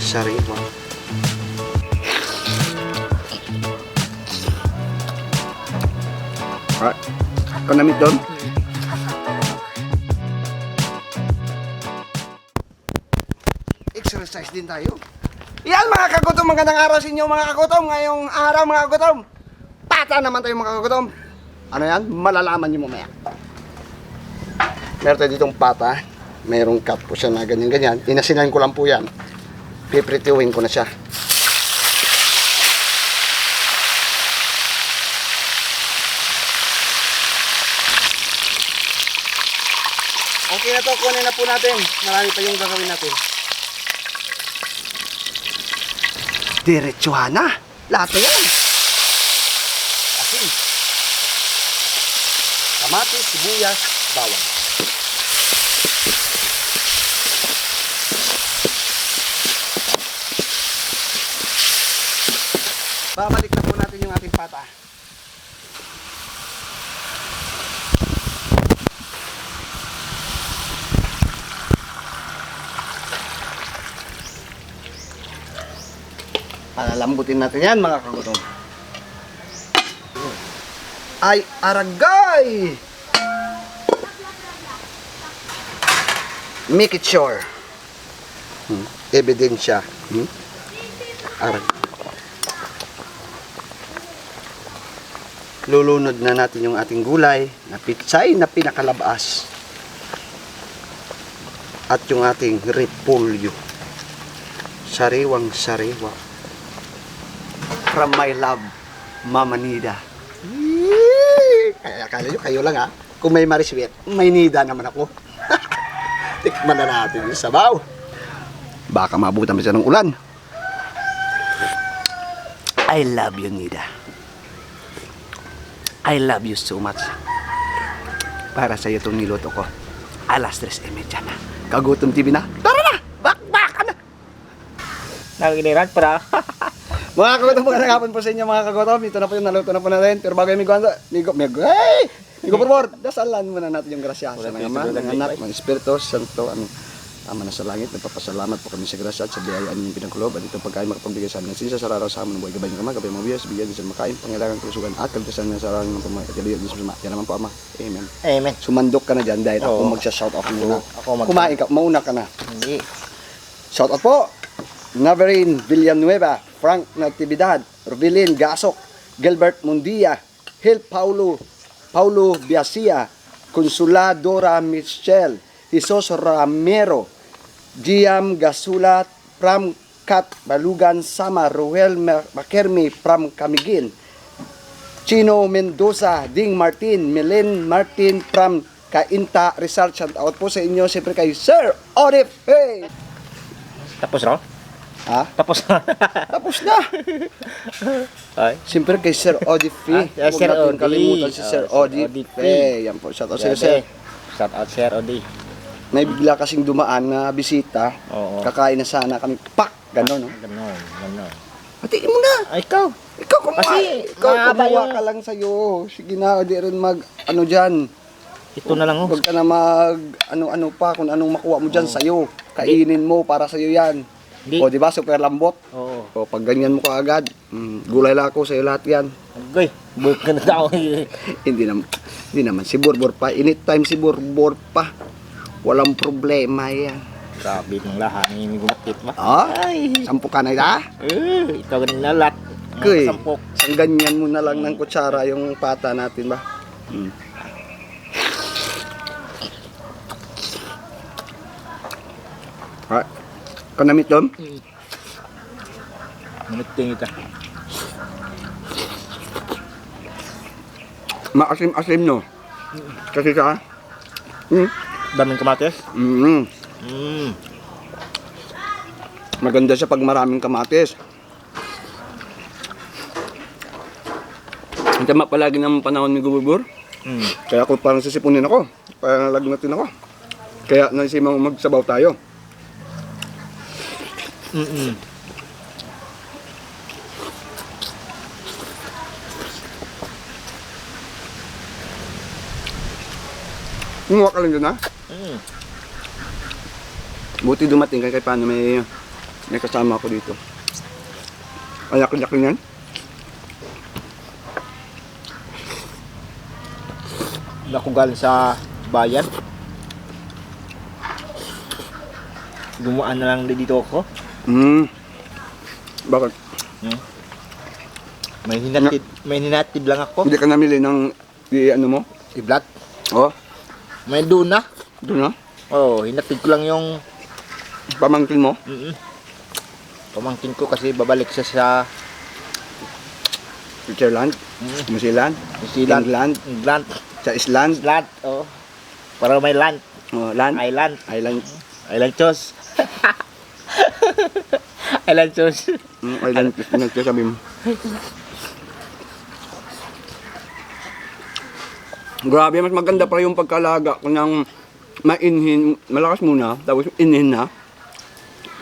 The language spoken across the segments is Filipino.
sariwa. Kanamit doon. Exercise din tayo. Yan mga kagutom, magandang araw sa inyo mga kagutom. Ngayong araw mga kagutom, pata naman tayo mga kagutom. Ano yan? Malalaman nyo mamaya. Meron tayo ditong pata. Merong cut po siya na ganyan-ganyan. Inasinan ko lang po yan. Piprituin ko na siya. Okay na to, kunin na po natin. Marami pa yung gagawin natin. Diretsuhan na. Lahat na yan. Asin. Kamatis, sibuyas, bawang. Babalik na po natin yung ating pata. Palalambutin natin yan mga kagutom. Ay aragay! Make it sure. Ebidensya. Arag. Lulunod na natin yung ating gulay na pitsay na pinakalabas. At yung ating repolyo. Sariwang sariwa. From my love, Mama Nida. Kaya akala nyo, kayo lang ha. Kung may mariswet, may Nida naman ako. Tikman na natin yung sabaw. Baka mabutan mo siya ng ulan. I love you, Nida. I love you so much. Para sa iyo itong niluto ko. Alas 3:30 na. Kagutom TV na. Tara na! Bakbaka na! Nanginiran para. Mga kagutom, magandang hapon po sa inyo mga kagutom. Ito na po yung naluto na po natin. Pero bago yung Migo por favor, dasalan muna natin yung grasya sa ng Ama, ng Anak, ng Espiritu Santo. Ama na sa langit, nagpapasalamat po kami sa grasya at sa biyaya ninyong pinangkulob. At itong pagkain makapagbigay sa amin ng sinsa sa araw sa amin ng buhay gabay ng Ama, gabay mga biyas, bigyan din sa makain, pangailangan kalusugan at kaligtasan ng sa araw ng pamay. At yaluyan din sa masama. Yan naman po Ama. Amen. Amen. Sumandok ka na dyan dahil ako magsha-shout off muna. Kumain ka, mauna ka na. Hindi. Shout out po! Naverin Villanueva, Frank Natividad, Robilin Gasok, Gilbert Mundia, Hil Paulo Biasia, Consuladora Michelle, Jesus Ramiro, Giam Gasulat, Pram Kat Balugan Sama, Ruel Makermi, Pram Kamigin, Chino Mendoza, Ding Martin, Melen Martin, Pram Kainta Rizal. Shout out po sa inyo, siyempre kay Sir Odif. Hey! Tapos raw? Ha? Tapos na. Tapos na! Ay. Siyempre kay Sir Odif. Ah, Huwag Sir natin Odi. kalimutan si Sir Sir Odif. Odif. Yan po, shout out sa iyo, Sir. Shout out Sir Odi. May bigla kasing dumaan na bisita. Oo. Kakain na sana kami. Pak! Ganon, no? Ganon. Hatiin mo na! Ay, ikaw. Ikaw kumuha! Kasi, Ikaw mahaba kumuha yung- ka lang sa'yo. Sige na, di rin ano dyan. Ito na lang oh. Huwag ka na ano pa, kung anong makuha mo dyan sa'yo. Kainin mo, para sa'yo yan. Hindi. O, di ba? Super lambot. Oo. O, pag ganyan mo ka agad, gulay lang ako sa'yo lahat yan. Agoy. Buik ka na tao. Hindi naman si Borbor pa. Anytime si Borbor pa. Walang problema yan. Grabe ng lahat. Hindi gumatit ma. Ay, sampu ka na ita. Ikaw ganun lalat. Kuy, Sampok. sang ganyan mo na lang ng kutsara yung pata natin ba? Kanamit doon? Minuting ito. Maasim-asim no? Kasi ka? Daming kamatis? Maganda siya pag maraming kamatis. Ang tama palagi ng panahon ni Gububur. Kaya ako parang sisipunin ako. Parang lagnatin ako. Kaya naisimang magsabaw tayo. Umuha ka lang dun ha? Buti dumating kay paano may May kasama ako dito. Ang laki-laki niyan. Ako galing sa bayan. Gumaan na lang dito ako. Bakit? May hinatid lang ako. Hindi ka namili ng ano mo? Iblat. Oh, May duna. doon na. Oh, hinatid ko lang yung Pamangkin mo. pamangkin ko kasi babalik siya sa Switzerland. New Zealand. New Zealand. England. Sa Island. Land. Oh. Para may land. Oh, land. Island. Island. Island Chos. Island Chos. Island. Sabi mo. Grabe, mas maganda pa yung pagkalaga kung nang mainhin, malakas muna, tapos inhin na.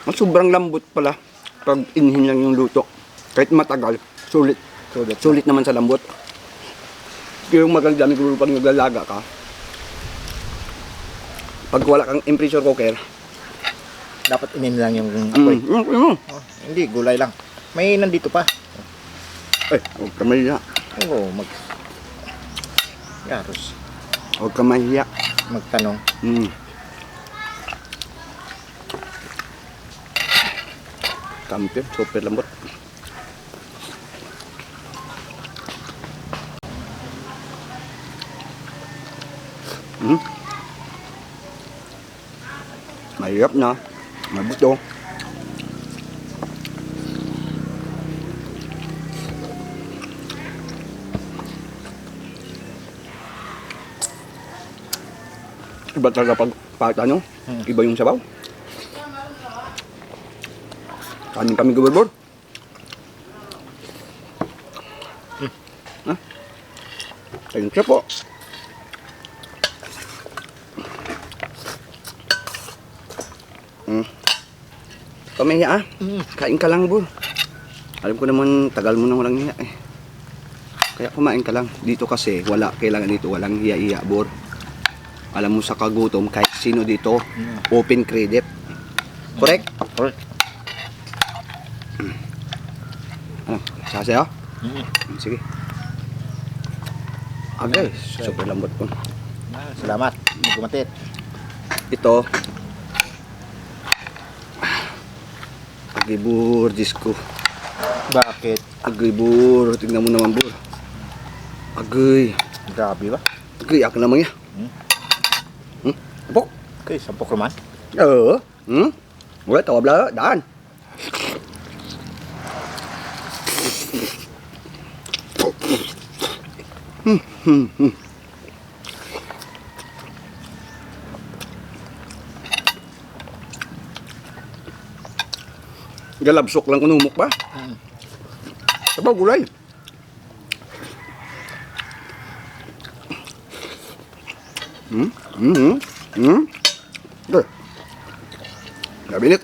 Mas sobrang lambot pala pag inhin lang yung luto. Kahit matagal, sulit. Sulit naman sa lambot. Yung maganda siguro pag naglalaga ka, pag wala kang pressure cooker, Dapat inin lang yung apoy. Oh, hindi, gulay lang. May nandito pa. huwag ka mahiya. Oo, Yaros. Huwag ka mahiya. Magtanong. Kampi, super lambot. Mahirap na. Mabuto. Iba talaga pag ano, iba yung sabaw. Kanin kami gubernur. Ayun siya po. Pamaya kain ka lang, Bur. Alam ko naman, tagal mo na walang hiya eh. Kaya kumain ka lang. Dito kasi, kailangan dito, walang hiya-hiya, Bur. Alam mo sa kagutom, kahit sino dito, open credit. Correct? Correct. Ano, sasayaw? Sige. Agay, super lambot po. Salamat. Gumatit. Ito, Agibur, Diyos ko. Bakit? Agibur, tignan mo naman, Bur. Agay. Grabe ba? Agay, ako naman yan. Apok? Okay, sampok naman. Oo. Wala, tawab lang, daan. Galabsok lang kunumok ba? Sabaw gulay. Gabinit.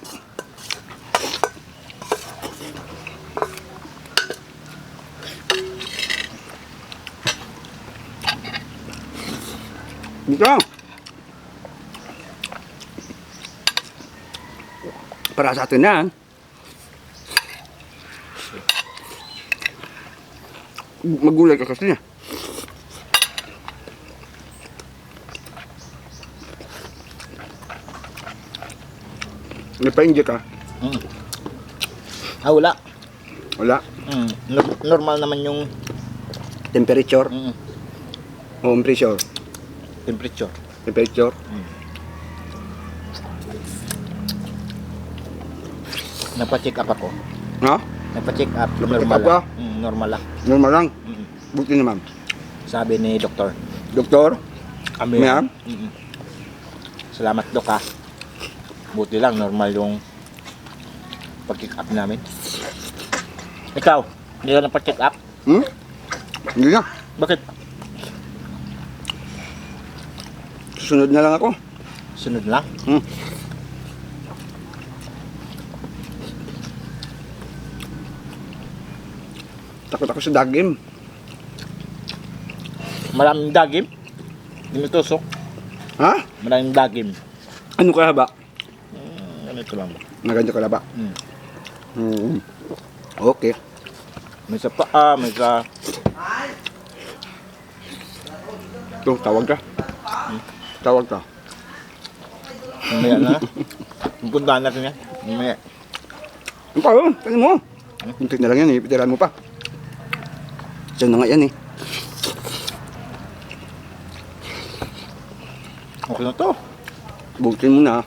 Ito. Para sa atin yan. Magulay ka kasi niya. Nagpa-inject ka? Wala. Wala. Normal naman yung Temperature? O pressure? temperature. Temperature? Nagpa-check up ako. Ha? Nagpa-check up. Nagpa-check Normal up ka? lang. Normal lang. Normal lang? Buti naman. Sabi ni doktor. Doktor? Kami. Ma'am? Salamat, Dok, ha. Buti lang, normal yung pag-check up namin. Ikaw, hindi ka nagpa-check up? Hindi na. Bakit? Susunod na lang ako. Sunod lang. Takot ako sa dagim. Maraming dagim. Dinutusok. Ha? Maraming dagim. Ano kaya ba? Ganito lang. Naganda ka na ba? Okay. May sa paa, may sa... Ito, tawag ka. Tawag ka. Mamaya na. Pupuntahan natin yan. Mamaya. Ano pa, tingin mo. Kunti na lang yan, ipitiran mo pa. Diyan na nga yan eh. Okay na to. Bukin mo na.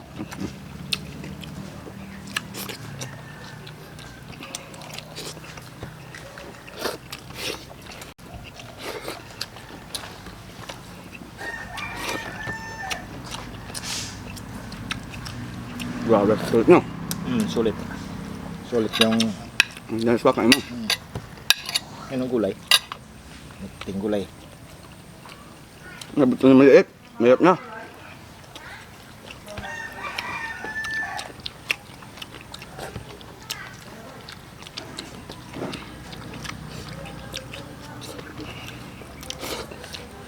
Grabe, sulit nyo. Sulit. Sulit yung... Yan sa kain mo. Anong gulay? Ting gulay. Nabot na maliit. Mayap na.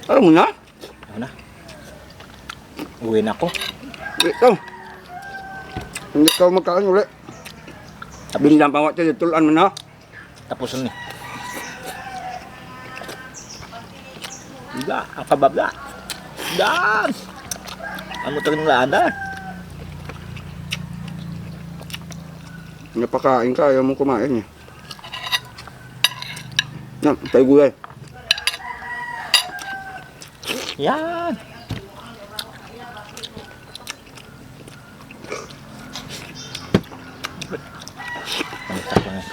Alam mo na? Ano na? Uwi na ako. Ikaw. Hindi ka magkaan ulit. Binlang pa wak siya, tulan mo na. Tapos na. Diba? Ang kababla. Dan! Ano tayo ng laan na? Napakain ka, ayaw mong kumain eh. Yan, tayo gulay. Yan! Pantak lang yan.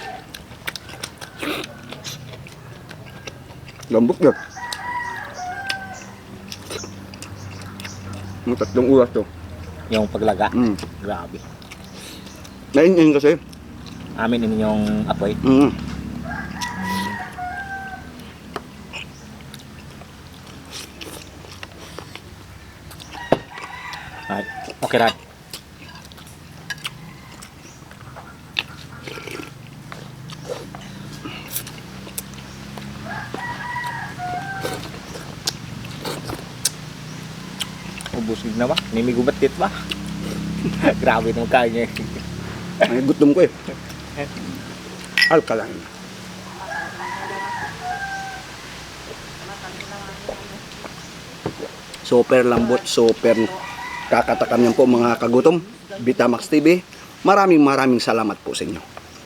Lambot na. Yung 3 oras to. Yung paglaga. Mm. Grabe. Nainin kasi. Amin ini yung apoy. Ay, okay rin. Ubusig na ba? Nimigubat dit ba? Grabe naman kaya niya. Ay, gutom ko eh. Alkaline. Super lambot, super kakatakan yan po mga kagutom. Vitamax TV. Maraming salamat po sa inyo.